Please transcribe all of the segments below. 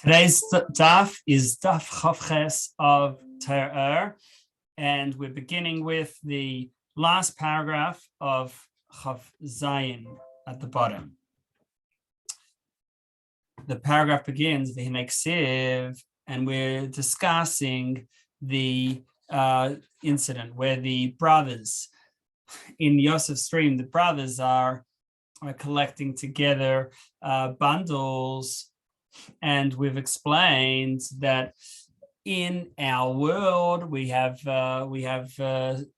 Today's daf is daf Chavches of Torah, and we're beginning with the last paragraph of Chav Zayin at the bottom. The paragraph begins, Vehinei, and we're discussing the incident where the brothers in Yosef's dream, the brothers are collecting together bundles. And we've explained that in our world we have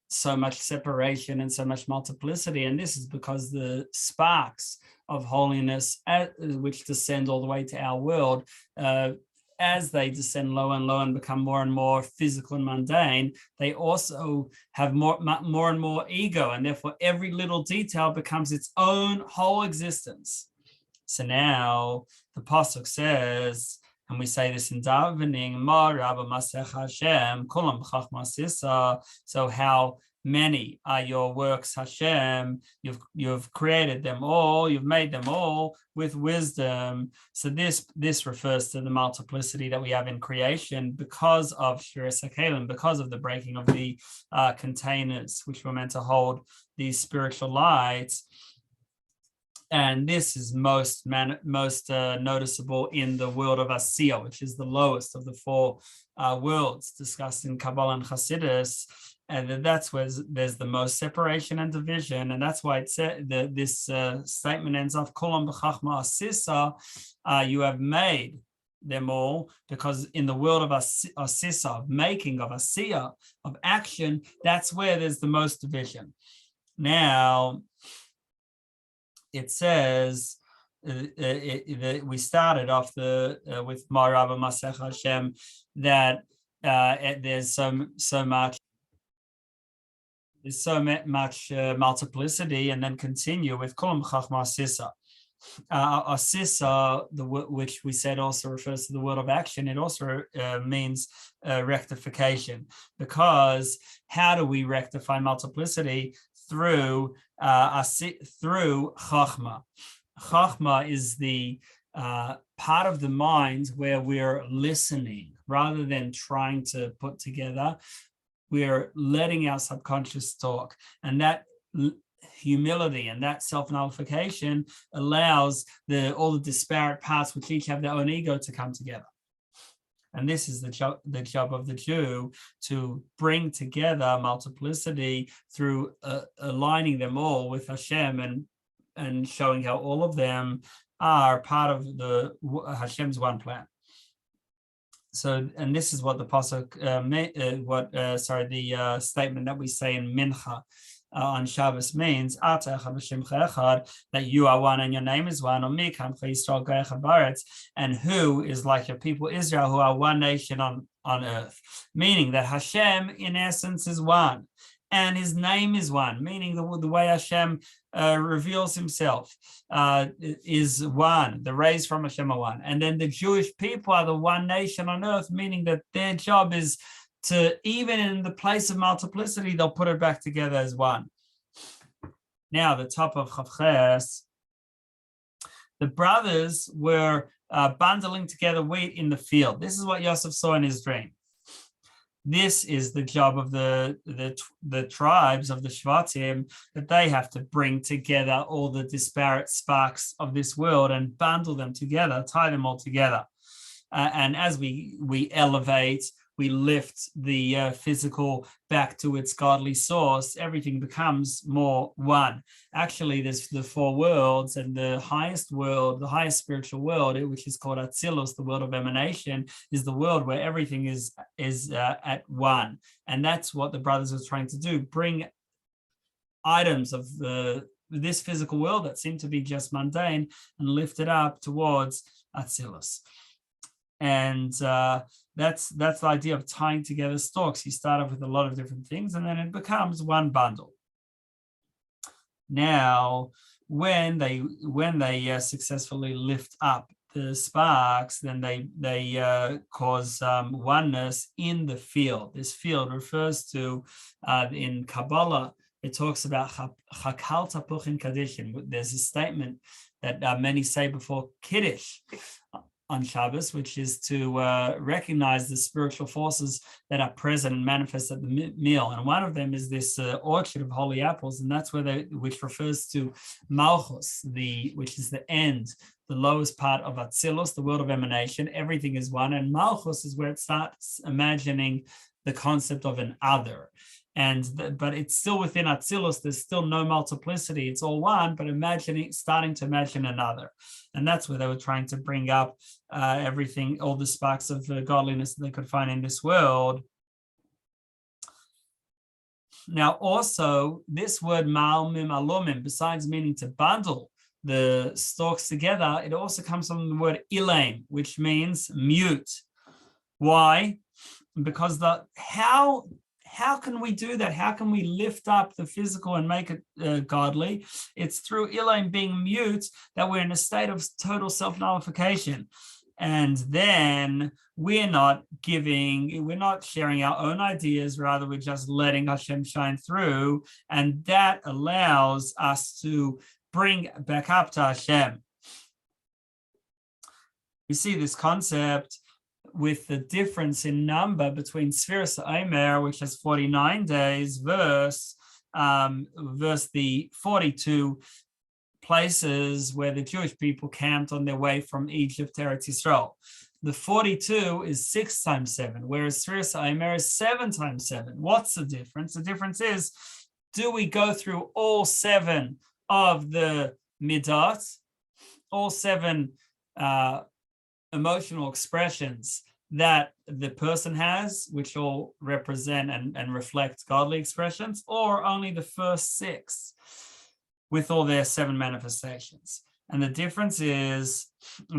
so much separation and so much multiplicity, and this is because the sparks of holiness, which descend all the way to our world, as they descend lower and lower and become more and more physical and mundane, they also have more and more ego, and therefore every little detail becomes its own whole existence. So now the pasuk says, and we say this in davening, Hashem, so how many are your works, Hashem? You've created them all, you've made them all with wisdom. So this refers to the multiplicity that we have in creation because of Sheviras Hakeilim, because of the breaking of the containers which were meant to hold these spiritual lights. And this is most noticeable in the world of Haasiyah, which is the lowest of the four worlds discussed in Kabbalah and Hasidus. And that's where there's the most separation and division. And that's why it said this statement ends off, Olam Habriyah, you have made them all, because in the world of Haasiyah, of making, of Haasiyah, of action, that's where there's the most division. Now, it says we started off with Rabbi Moshaich Hashem that there's so much multiplicity, and then continue with Olam Habriyah. Haasiyah, which we said also refers to the world of action. It also means rectification, because how do we rectify multiplicity? Through Chachma. Chachma is the part of the mind where we're listening rather than trying to put together. We're letting our subconscious talk, and that humility and that self-nullification allows all the disparate parts, which each have their own ego, to come together. And this is the job of the Jew, to bring together multiplicity through aligning them all with Hashem and showing how all of them are part of the Hashem's one plan. So, and this is what the pasuk, the statement that we say in Mincha on Shabbos means, that you are one and your name is one, and who is like your people Israel, who are one nation on earth, meaning that Hashem in essence is one, and his name is one, meaning the way Hashem reveals himself is one, the rays from Hashem are one, and then the Jewish people are the one nation on earth, meaning that their job is to, even in the place of multiplicity, they'll put it back together as one. Now, the top of Chavches, the brothers were bundling together wheat in the field. This is what Yosef saw in his dream. This is the job of the tribes of the Shvatim, that they have to bring together all the disparate sparks of this world and bundle them together, tie them all together. And as we elevate, we lift the physical back to its godly source, everything becomes more one. Actually, there's the four worlds, and the highest world, the highest spiritual world, which is called Atzilut, the world of Emanation, is the world where everything is at one. And that's what the brothers were trying to do, bring items of this physical world that seem to be just mundane and lift it up towards Atzilut. And that's the idea of tying together stalks. You start off with a lot of different things, and then it becomes one bundle. Now, when they successfully lift up the sparks, then they cause oneness in the field. This field refers to in Kabbalah. It talks about chakal tapuch in kaddish. There's a statement that many say before Kiddush. on Shabbos, which is to recognize the spiritual forces that are present and manifest at the meal. And one of them is this orchard of holy apples, and that's which refers to Malchus, which is the end, the lowest part of Atzilut, the world of emanation. Everything is one, and Malchus is where it starts imagining the concept of an other. But it's still within Atzilut. There's still no multiplicity. It's all one, but starting to imagine another. And that's where they were trying to bring up everything, all the sparks of godliness that they could find in this world. Now, also, this word Mealmim, Alumim, besides meaning to bundle the stalks together, it also comes from the word Ilaim, which means mute. Why? Because how can we do that? How can we lift up the physical and make it godly? It's through Ilaim being mute that we're in a state of total self-nullification. And then we're not sharing our own ideas, rather we're just letting Hashem shine through. And that allows us to bring back up to Hashem. You see this concept with the difference in number between Sheviras Hakeilim, which has 49 days, versus the 42 places where the Jewish people camped on their way from Egypt to Eretz Yisrael. The 42 is 6 times 7, whereas Sheviras Hakeilim is 7 times 7. What's the difference? The difference is, do we go through all 7 of the midot, all 7 emotional expressions that the person has, which all represent and reflect godly expressions, or only the first 6 with all their 7 manifestations? And the difference is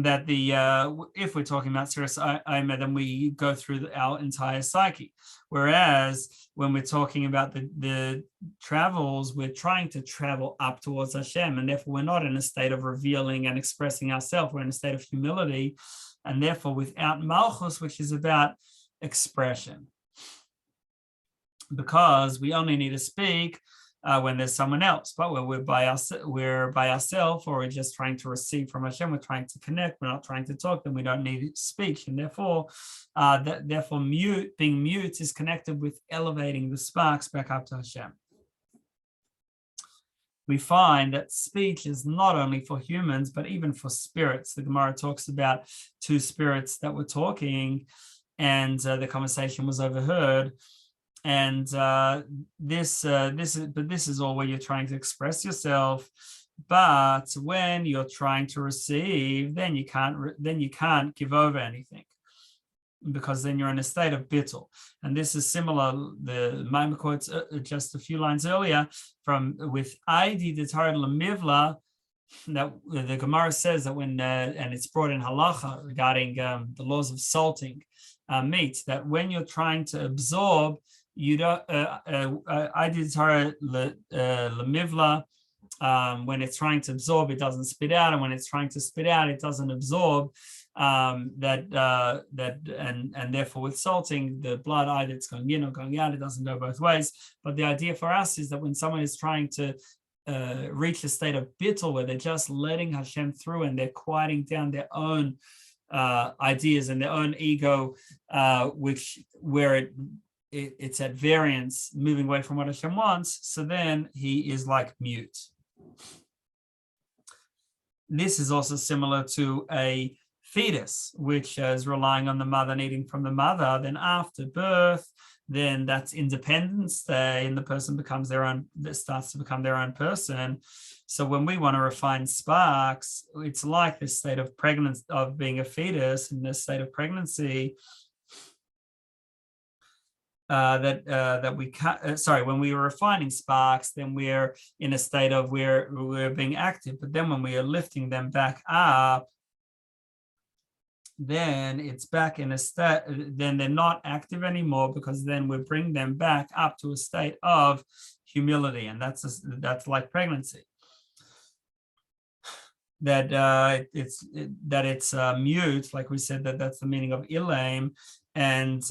that if we're talking about Sheviras Hakeilim, then we go through our entire psyche. Whereas when we're talking about the travels, we're trying to travel up towards Hashem, and therefore we're not in a state of revealing and expressing ourselves. We're in a state of humility, and therefore without Malchus, which is about expression. Because we only need to speak when there's someone else, but when we're by ourselves, or we're just trying to receive from Hashem, we're trying to connect, we're not trying to talk, then we don't need speech, and therefore being mute is connected with elevating the sparks back up to Hashem. We find that speech is not only for humans, but even for spirits. The Gemara talks about 2 spirits that were talking, and the conversation was overheard. And this is all where you're trying to express yourself. But when you're trying to receive, then you can't give over anything, because then you're in a state of bittul. And this is similar. The Maimon quotes just a few lines earlier with Aidi de Torah Lemivla, that the Gemara says that when and it's brought in halacha regarding the laws of salting meat, that when you're trying to absorb, you don't Aidi de Torah Lemivla. When it's trying to absorb, it doesn't spit out, and when it's trying to spit out, it doesn't absorb. And therefore with salting, the blood, either it's going in or going out, it doesn't go both ways. But the idea for us is that when someone is trying to reach a state of bittul, where they're just letting Hashem through and they're quieting down their own ideas and their own ego, where it's at variance, moving away from what Hashem wants, so then he is like mute. This is also similar to a fetus, which is relying on the mother and eating from the mother. Then after birth, then that's independence day, and the person starts to become their own person. So when we want to refine sparks, it's like this state of pregnancy, of being a fetus in this state of pregnancy. When we are refining sparks, then we're in a state of we're being active. But then when we are lifting them back up, then it's back in a state, then they're not active anymore, because then we bring them back up to a state of humility, and that's like pregnancy. That it's mute, like we said, that's the meaning of Ilaim, and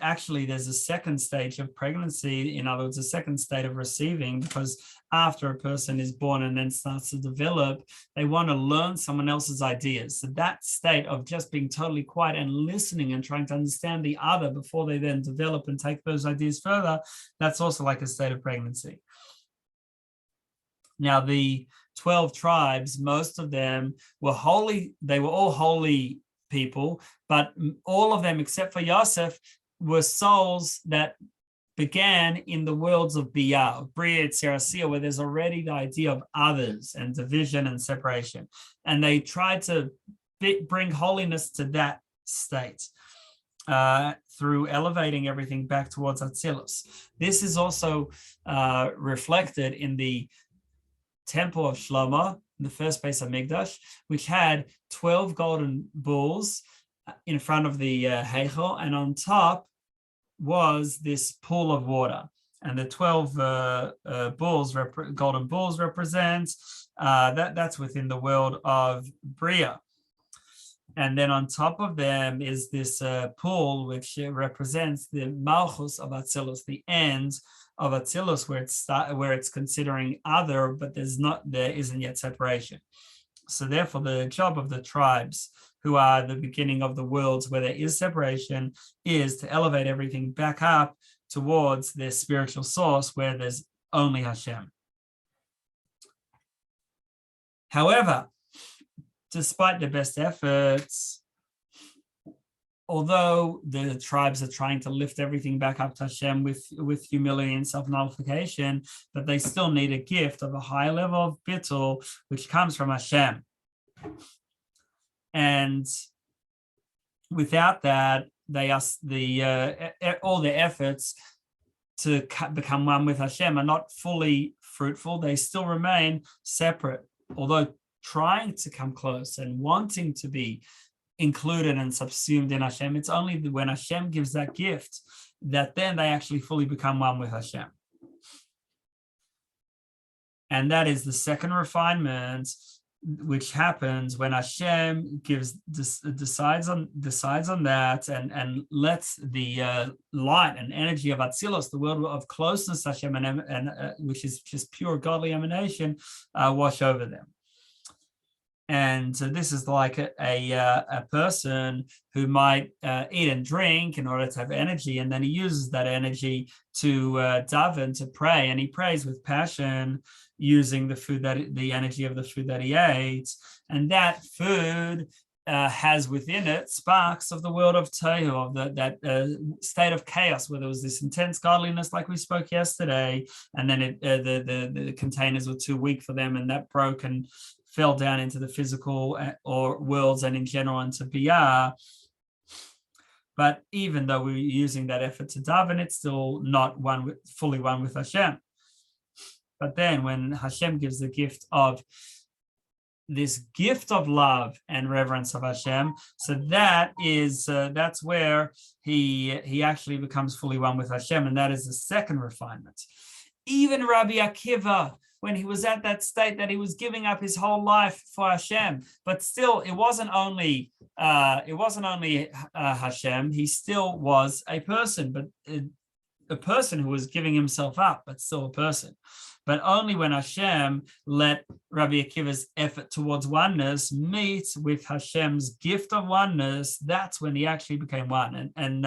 actually there's a second stage of pregnancy, in other words, a second state of receiving, because after a person is born and then starts to develop, they want to learn someone else's ideas. So that state of just being totally quiet and listening and trying to understand the other before they then develop and take those ideas further, that's also like a state of pregnancy. Now, the 12 tribes, most of them were holy. They were all holy people, but all of them, except for Yosef, were souls that began in the worlds of Biyah, of Bria, Haasiyah, where there's already the idea of others and division and separation. And they tried to bring holiness to that state through elevating everything back towards Atzilus. This is also reflected in the Temple of Shlomo, the first Beis Hamikdash, which had 12 golden bulls in front of the Heichel, and on top was this pool of water. And the 12 golden bulls represents that's within the world of Bria. And then on top of them is this pool, which represents the Malchus of Atzilus, the end of Atzilus, where it's considering other, but there isn't yet separation. So therefore, the job of the tribes, who are the beginning of the worlds where there is separation, is to elevate everything back up towards their spiritual source, where there's only Hashem. However, despite their best efforts, although the tribes are trying to lift everything back up to Hashem with humility and self-nullification, but they still need a gift of a high level of bittul, which comes from Hashem. And without that, all their efforts to become one with Hashem are not fully fruitful. They still remain separate, although trying to come close and wanting to be included and subsumed in Hashem. It's only when Hashem gives that gift that then they actually fully become one with Hashem. And that is the second refinement, which happens when Hashem decides on that and lets the light and energy of Atzilus, the world of closeness to Hashem, and which is just pure godly emanation, wash over them. And so this is like a person who might eat and drink in order to have energy, and then he uses that energy to daven, to pray, and he prays with passion using the energy of the food that he ate. And that food has within it sparks of the world of Tohu, of that state of chaos where there was this intense godliness, like we spoke yesterday, and then the containers were too weak for them, and that broke and fell down into the physical or worlds and in general into Biyah. But even though we're using that effort to daven, it's still not fully one with Hashem. But then when Hashem gives the gift of this gift of love and reverence of Hashem, so that's where he actually becomes fully one with Hashem, and that is the second refinement. Even Rabbi Akiva, when he was at that state that he was giving up his whole life for Hashem, but still it wasn't only Hashem. He still was a person, but a person who was giving himself up, but still a person. But only when Hashem let Rabbi Akiva's effort towards oneness meet with Hashem's gift of oneness, that's when he actually became one. And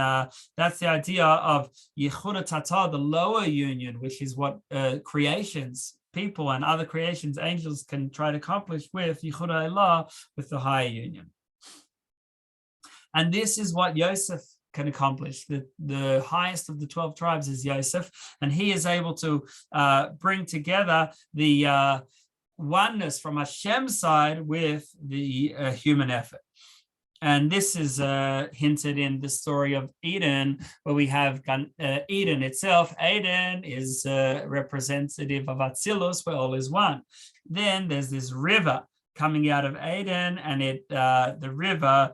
that's the idea of Yichud Tata, the lower union, which is what creations, people and other creations, angels can try to accomplish with Yichud Elah, with the higher union. And this is what Yosef can accomplish. The highest of the 12 tribes is Yosef, and he is able to bring together the oneness from Hashem's side with the human effort. And this is hinted in the story of Eden, where we have Eden itself. Eden is representative of Atzilus, where all is one. Then there's this river coming out of Eden, and the river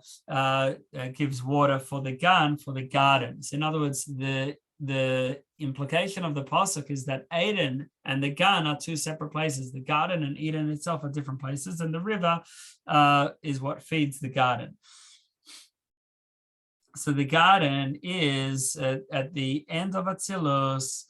gives water for the gardens. In other words, the implication of the pasuk is that Eden and the Gan are two separate places. The garden and Eden itself are different places, and the river is what feeds the garden. So the garden is at the end of Atzilus,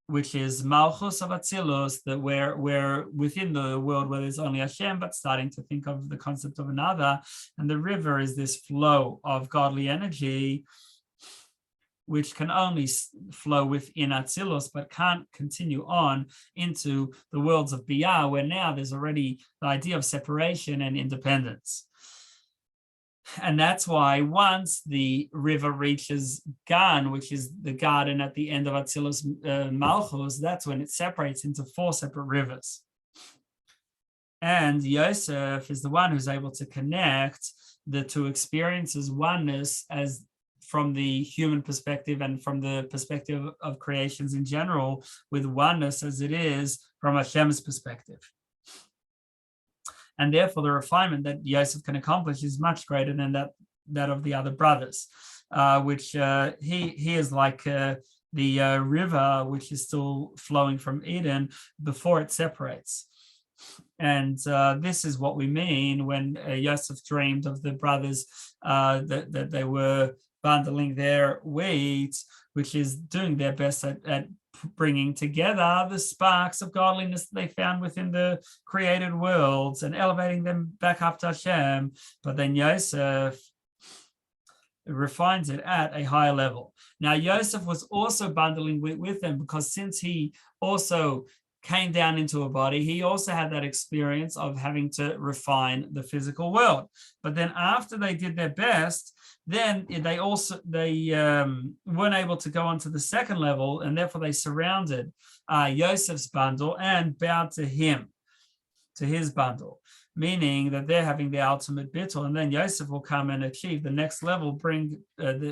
which is Malchus of Atzilus, that we're within the world where there's only Hashem, but starting to think of the concept of another. And the river is this flow of godly energy, which can only flow within Atzilus, but can't continue on into the worlds of Biyah, where now there's already the idea of separation and independence. And that's why once the river reaches Gan, which is the garden at the end of Atzilus Malchus, that's when it separates into 4 separate rivers. And Yosef is the one who's able to connect the 2 experiences, oneness as from the human perspective and from the perspective of creations in general, with oneness as it is from Hashem's perspective. And therefore, the refinement that Yosef can accomplish is much greater than that of the other brothers, which he is like the river which is still flowing from Eden before it separates. And this is what we mean when Yosef dreamed of the brothers that they were bundling their wheat, which is doing their best at bringing together the sparks of godliness that they found within the created worlds and elevating them back up to Hashem. But then Yosef refines it at a higher level. Now, Yosef was also bundling with them, because since he also came down into a body, he also had that experience of having to refine the physical world. But then after they did their best, then they weren't able to go on to the second level, and therefore they surrounded Yosef's bundle and bowed to him, to his bundle, meaning that they're having the ultimate bittul, and then Yosef will come and achieve the next level, bring over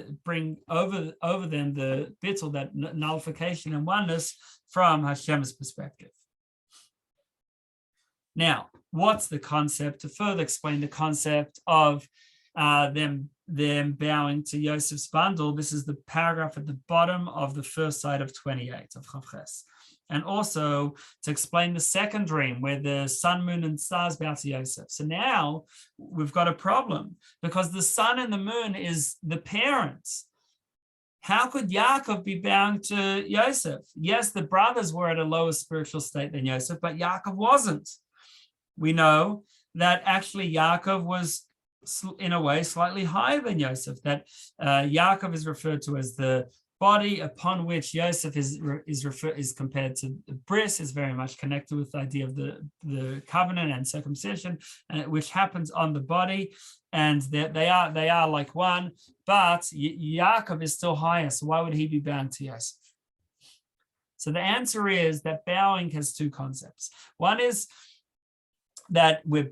them the bittul, that nullification and oneness from Hashem's perspective. Now, what's the concept? To further explain the concept of them bowing to Yosef's bundle, this is the paragraph at the bottom of the first side of 28 of Chavches. And also to explain the second dream where the sun, moon, and stars bow to Yosef. So now we've got a problem, because the sun and the moon is the parents. How could Yaakov be bowing to Yosef? Yes, the brothers were at a lower spiritual state than Yosef, but Yaakov wasn't. We know that actually Yaakov was, in a way, slightly higher than Yosef, that Yaakov is referred to as the body upon which Yosef is compared to the bris, is very much connected with the idea of the covenant and circumcision, which happens on the body, and they are like one, but Yaakov is still higher, so why would he be bound to Yosef? So the answer is that bowing has 2 concepts. One is that we're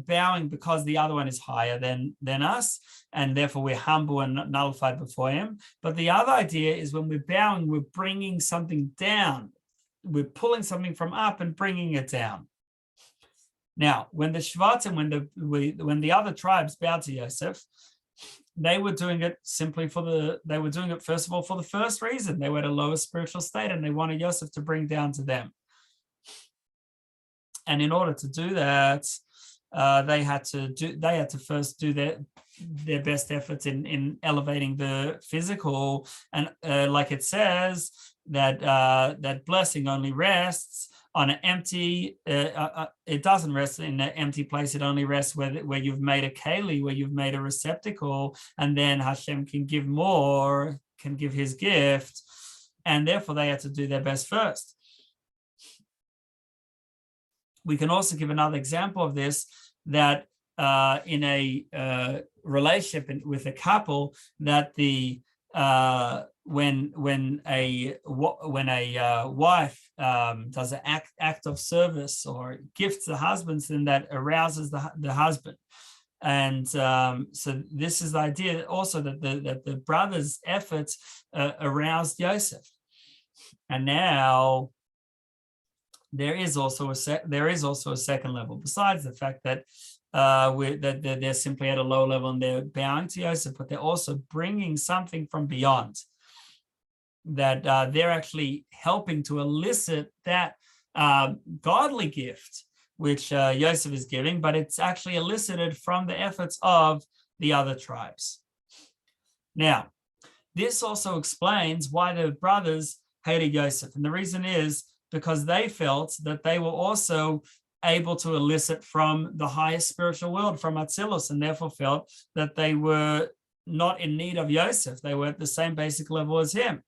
bowing because the other one is higher than us, and therefore we're humble and nullified before him. But the other idea is when we're bowing, we're bringing something down. We're pulling something from up and bringing it down. Now, when the Shvatim, when the other tribes bowed to Yosef, they were doing it first of all for the first reason. They were at a lower spiritual state, and they wanted Yosef to bring down to them. And in order to do that, they had to first do their best efforts in elevating the physical. And like it says, that blessing only rests on an empty. It doesn't rest in an empty place. It only rests where you've made a keli, where you've made a receptacle, and then Hashem can give more, can give His gift, and therefore they had to do their best first. We can also give another example of this, that in a relationship with a couple, that when a wife does an act of service or gifts the husband, then that arouses the husband. And so this is the idea also that the brothers' efforts aroused Yosef, and now there is also a second level, besides the fact that they're simply at a low level and they're bowing to Yosef, but they're also bringing something from beyond, that they're actually helping to elicit that godly gift which Yosef is giving, but it's actually elicited from the efforts of the other tribes. Now, this also explains why the brothers hated Yosef. And the reason is because they felt that they were also able to elicit from the highest spiritual world, from Atzilus, and therefore felt that they were not in need of Yosef. They were at the same basic level as him.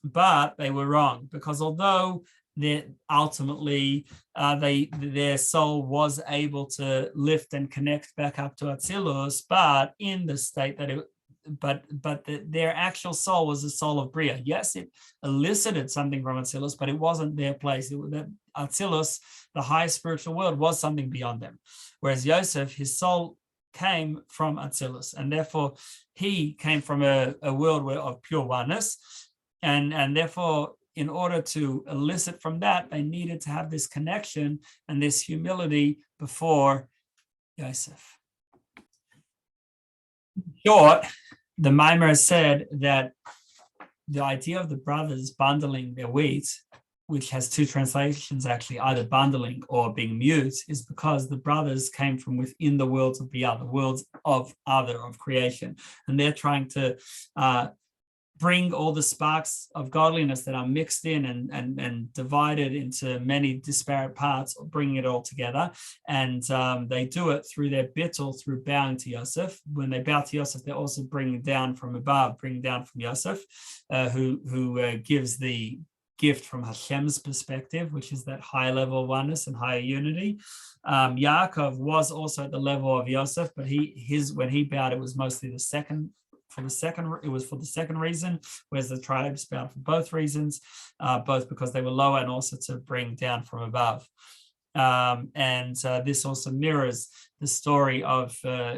But they were wrong, because although ultimately their soul was able to lift and connect back up to Atzilus, but in the state that their actual soul was the soul of Bria. Yes, it elicited something from Atzilus, but it wasn't their place. That Atzilus, the highest spiritual world, was something beyond them. Whereas Yosef, his soul came from Atzilus, and therefore he came from a world of pure oneness, and therefore, in order to elicit from that, they needed to have this connection and this humility before Yosef. In short, the Mimer said that the idea of the brothers bundling their wheat, which has two translations actually, either bundling or being mute, is because the brothers came from within the worlds of the other, worlds of creation. And they're trying to bring all the sparks of godliness that are mixed in and divided into many disparate parts, bringing it all together. And they do it through their bittul, through bowing to Yosef. When they bow to Yosef, they're also bringing down from above, bringing down from Yosef, who gives the gift from Hashem's perspective, which is that higher level of oneness and higher unity. Yaakov was also at the level of Yosef, but when he bowed, it was mostly for the second reason, whereas the tribes bowed for both reasons, both because they were lower and also to bring down from above. This also mirrors the story of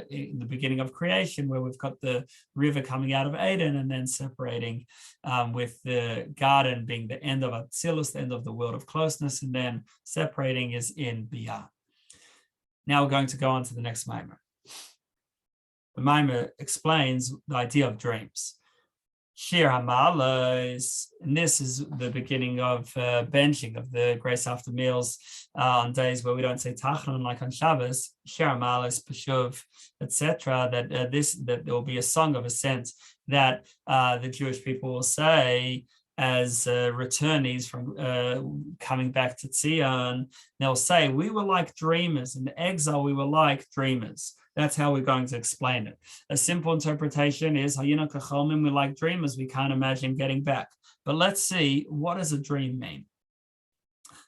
in the beginning of creation, where we've got the river coming out of Eden and then separating, with the garden being the end of Atzilus, the end of the world of closeness, and then separating is in Biyah. Now we're going to go on to the next Mimer. The Mimer explains the idea of dreams. Shir Hamalos, and this is the beginning of benching of the grace after meals on days where we don't say Tachnun like on Shabbos. Shir Hamalos, Peshuv, etc. That there will be a song of ascent that the Jewish people will say as returnees from coming back to Zion. They'll say, we were like dreamers. In exile, we were like dreamers. That's how we're going to explain it. A simple interpretation is, Hayinu kacholmim, we're like dreamers. We can't imagine getting back. But let's see, what does a dream mean?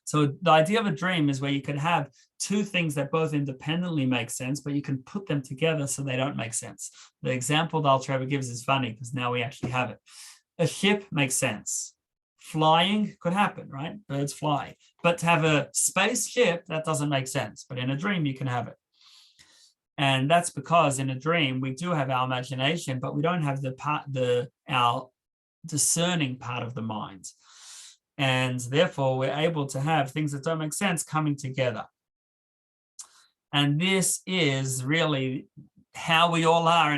So the idea of a dream is where you can have two things that both independently make sense, but you can put them together so they don't make sense. The example that Alter Rebbe gives is funny because now we actually have it. A ship makes sense. Flying could happen, right? Birds fly. But to have a spaceship, that doesn't make sense. But in a dream, you can have it. And that's because in a dream, we do have our imagination, but we don't have our discerning part of the mind. And therefore, we're able to have things that don't make sense coming together. And this is really how we all are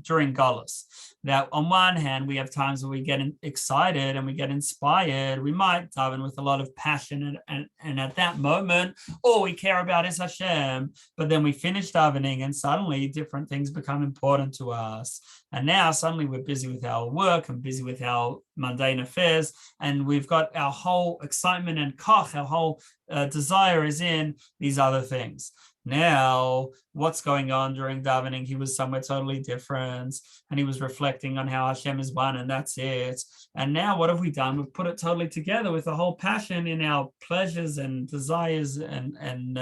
during Golus. That on one hand, we have times where we get excited and we get inspired. We might daven with a lot of passion, and at that moment, all we care about is Hashem. But then we finish davening, and suddenly different things become important to us. And now suddenly we're busy with our work and busy with our mundane affairs, and we've got our whole excitement and koch, our whole desire is in these other things. Now, what's going on during davening? He was somewhere totally different, and he was reflecting on how Hashem is one, and that's it. And now, what have we done? We've put it totally together with the whole passion in our pleasures and desires and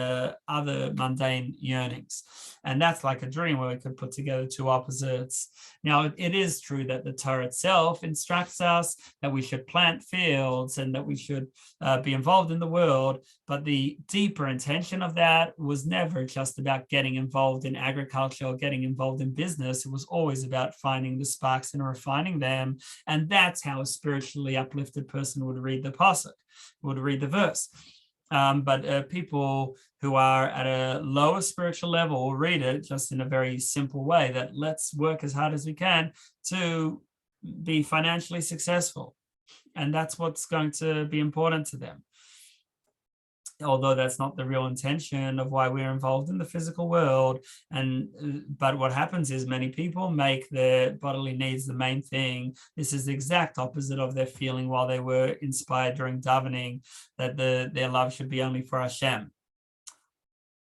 other mundane yearnings. And that's like a dream where we could put together two opposites. Now, it is true that the Torah itself instructs us that we should plant fields and that we should be involved in the world, but the deeper intention of that was never just about getting involved in agriculture or getting involved in business. It was always about finding the sparks and refining them. And that's how a spiritually uplifted person would read the pasuk, would read the verse. But people who are at a lower spiritual level will read it just in a very simple way, that let's work as hard as we can to be financially successful. And that's what's going to be important to them. although that's not the real intention of why we're involved in the physical world. But what happens is many people make their bodily needs the main thing. This is the exact opposite of their feeling while they were inspired during davening, that their love should be only for Hashem.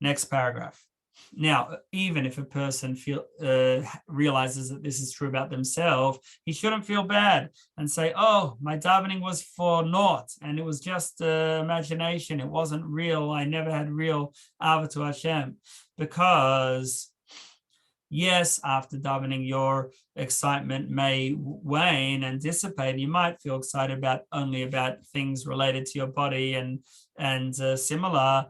Next paragraph. Now, even if a person realizes that this is true about themselves, he shouldn't feel bad and say, oh, my davening was for naught, and it was just imagination. It wasn't real. I never had real ava to Hashem. Because, yes, after davening, your excitement may wane and dissipate. You might feel excited only about things related to your body and similar.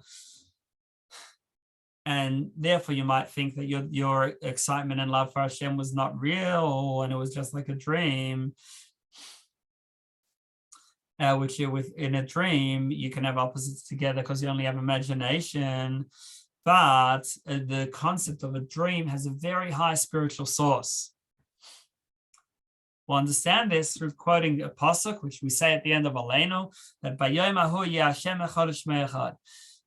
And therefore, you might think that your excitement and love for Hashem was not real, and it was just like a dream. Which in a dream, you can have opposites together because you only have imagination. But the concept of a dream has a very high spiritual source. We'll understand this through quoting a pasuk, which we say at the end of Aleinu, that Bayom Hahu Yeh Hashem Echad Shmei Echad.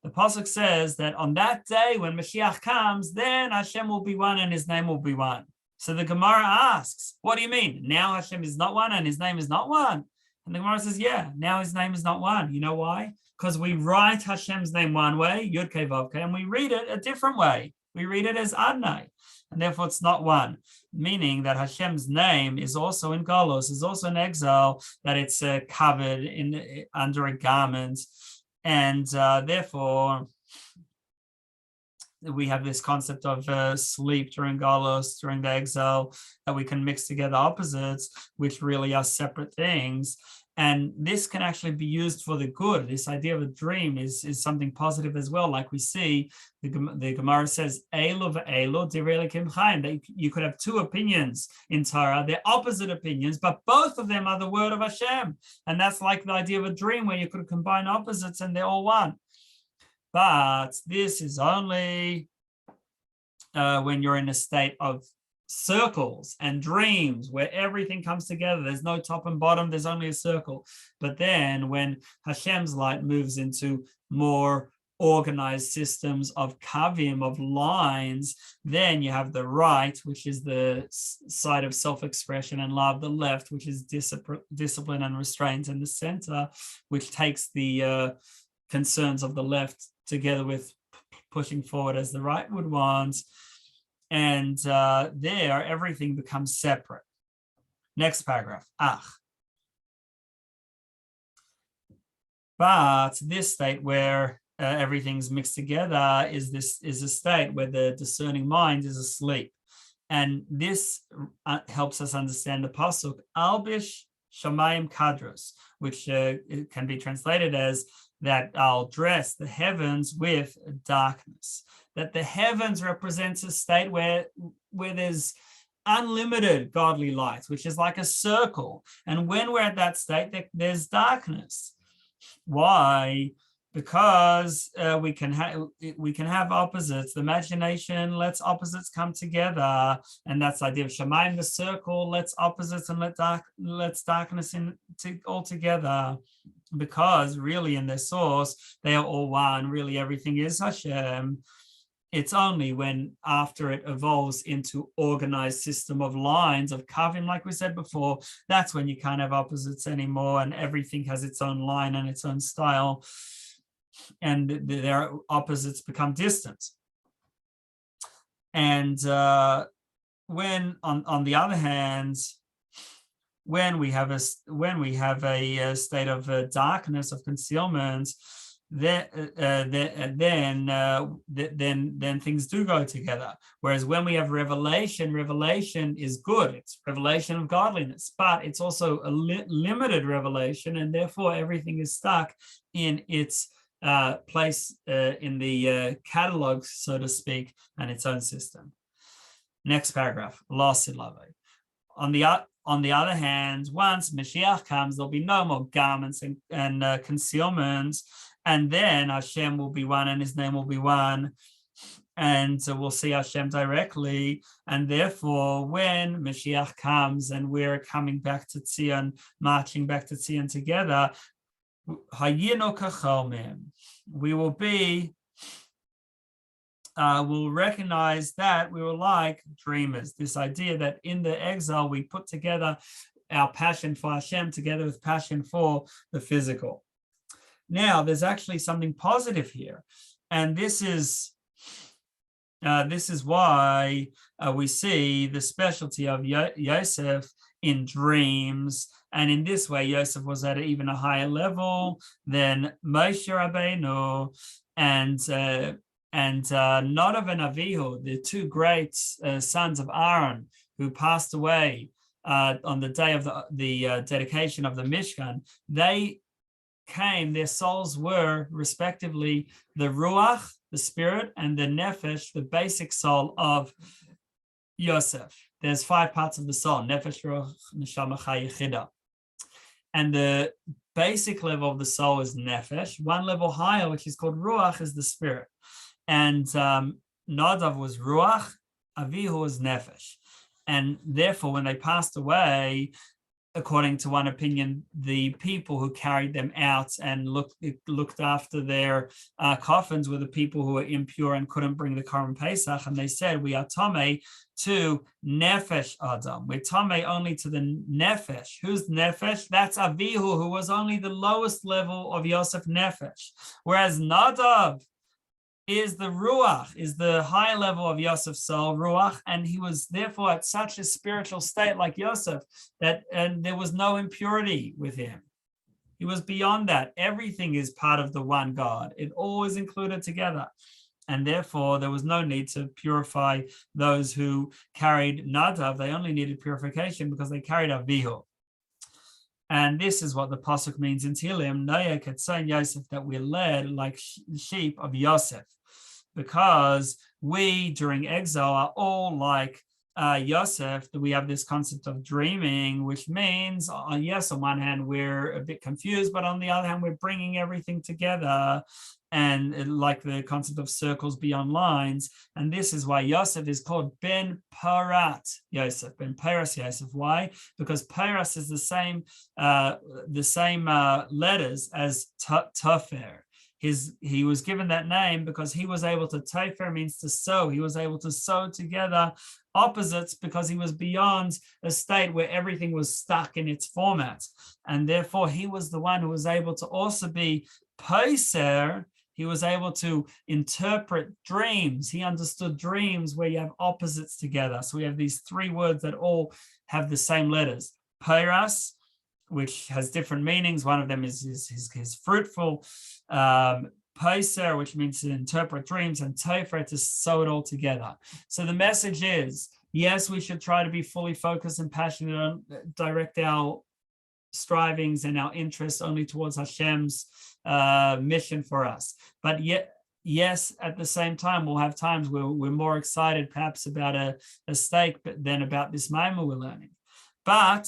The pasuk says that on that day when Mashiach comes, then Hashem will be one and his name will be one. So the Gemara asks, what do you mean? Now Hashem is not one and his name is not one? And the Gemara says, yeah, now his name is not one. You know why? Because we write Hashem's name one way, Yud Kei Vav Kei, and we read it a different way. We read it as Adonai, and therefore it's not one. Meaning that Hashem's name is also in Golus, is also in exile, that it's covered under a garment. And therefore, we have this concept of sleep during Golus, during the exile, that we can mix together opposites, which really are separate things. And this can actually be used for the good. This idea of a dream is something positive as well. Like we see, the Gemara says, Elo ve'elo divrei Elokim chaim. You could have two opinions in Torah. They're opposite opinions, but both of them are the word of Hashem. And that's like the idea of a dream where you could combine opposites and they're all one. But this is only when you're in a state of circles and dreams where everything comes together. There's no top and bottom, there's only a circle. But then when Hashem's light moves into more organized systems of kavim, of lines, then you have the right, which is the side of self-expression and love, the left, which is discipline and restraint, and the center, which takes the concerns of the left together with pushing forward as the right would want. And there, everything becomes separate. Next paragraph. But this state where everything's mixed together is a state where the discerning mind is asleep. And this helps us understand the pasuk, Albish Shamayim Kadros, which it can be translated as that I'll dress the heavens with darkness. That the heavens represents a state where there's unlimited godly light, which is like a circle. And when we're at that state, there's darkness. Why? Because we can have opposites. The imagination lets opposites come together, and that's the idea of Shamayim, the circle, lets opposites and lets darkness all together. Because really in their source, they are all one. Really, everything is Hashem. It's only when after it evolves into organized system of lines, of kavim, like we said before, that's when you can't have opposites anymore, and everything has its own line and its own style, and their opposites become distant. And when, on the other hand, when we have a state of darkness, of concealment, then things do go together. Whereas when we have revelation is good. It's revelation of godliness, but it's also a limited revelation, and therefore everything is stuck in its place in the catalog, so to speak, and its own system. Next paragraph. On the other hand, once Mashiach comes, there'll be no more garments and concealments, and then Hashem will be one and his name will be one, and so we'll see Hashem directly. And therefore, when Mashiach comes and we're coming back to Tzion, marching back to Tzion together, Hayinu kacholmim, we will be, we'll recognize that we were like dreamers. This idea that in the exile, we put together our passion for Hashem together with passion for the physical. Now, there's actually something positive here. And this is why we see the specialty of Yosef in dreams. And in this way, Yosef was at even a higher level than Moshe Rabbeinu and Nadav and Avihu, the two great sons of Aaron who passed away on the day of the dedication of the Mishkan. They came, their souls were respectively the Ruach, the spirit, and the Nefesh, the basic soul of Yosef. There's 5 parts of the soul: Nefesh, Ruach, Neshama, Chai, Yechida. And the basic level of the soul is Nefesh. One level higher, which is called Ruach, is the spirit. And Nadav was Ruach, Avihu was Nefesh. And therefore, when they passed away, according to one opinion, the people who carried them out and looked after their coffins were the people who were impure and couldn't bring the Korban Pesach. And they said, we are Tomei to Nefesh Adam. We're Tomei only to the Nefesh. Who's Nefesh? That's Avihu, who was only the lowest level of Yosef Nefesh. Whereas Nadav is the Ruach, is the high level of Yosef's soul, Ruach, and he was therefore at such a spiritual state like Yosef that and there was no impurity with him. He was beyond that. Everything is part of the one God. It all is included together. And therefore, there was no need to purify those who carried Nadav. They only needed purification because they carried Avihu. And this is what the pasuk means in Tehillim, Noyek Etzon Yosef, that we're led like sheep of Yosef, because we during exile are all like Yosef, that we have this concept of dreaming, which means, yes, on one hand, we're a bit confused, but on the other hand, we're bringing everything together. And like the concept of circles beyond lines. And this is why Yosef is called Ben Parat Yosef, Ben Paras Yosef. Why? Because Paras is the same letters as Tofer. He was given that name because he was able to, Tofer means to sew. He was able to sew together opposites because he was beyond a state where everything was stuck in its format. And therefore he was the one who was able to also be Poser. He was able to interpret dreams. He understood dreams where you have opposites together. So we have these 3 words that all have the same letters. Peiras, which has different meanings. One of them is fruitful. Poser, which means to interpret dreams, and Tofer, to sew it all together. So the message is, yes, we should try to be fully focused and passionate on direct our strivings and our interests only towards Hashem's mission for us. But yet, yes, at the same time, we'll have times where we're more excited perhaps about a steak than about this Maimah we're learning. But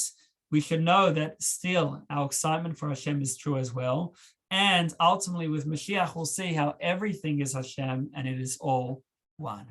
we should know that still our excitement for Hashem is true as well. And ultimately with Mashiach, we'll see how everything is Hashem and it is all one.